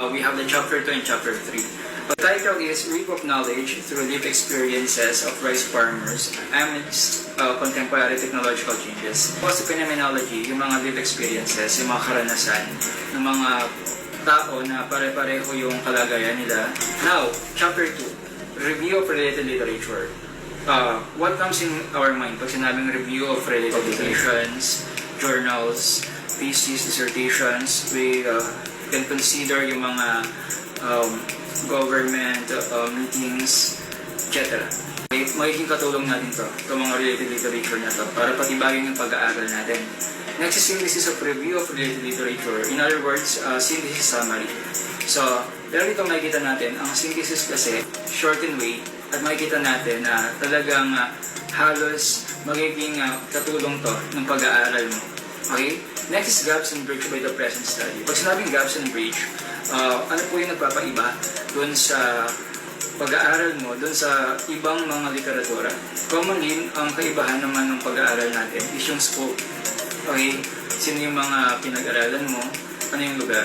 we have the chapter 2 and chapter 3. The title is Reap of Knowledge Through Lived Experiences of Rice Farmers Amidst Contemporary Technological Changes. Sa phenomenology, yung mga lived experiences, yung mga karanasan ng mga tao na pare-pareho yung kalagayan nila. Now, chapter 2, Review of Related Literature. What comes in our mind pag sinabing review of related publications, journals, theses, dissertations, we can consider yung mga government meetings, etc. Magiging katulong natin itong mga related literature na to para patibagin yung pag-aaral natin. Next is synthesis of review of related literature. In other words, synthesis summary. So, pero dito makikita natin, ang synthesis kasi, shorten way, at makikita natin na talagang halos magiging katulong to ng pag-aaral mo. Okay? Next is gaps and bridge by the present study. Pag sinabing gaps and bridge, ano po yung nagpapaiba doon sa pag-aaral mo, doon sa ibang mga literatura? Commonly, ang kaibahan naman ng pag-aaral natin is yung scope. Okay? Sino yung mga pinag-aralan mo? Ano yung lugar?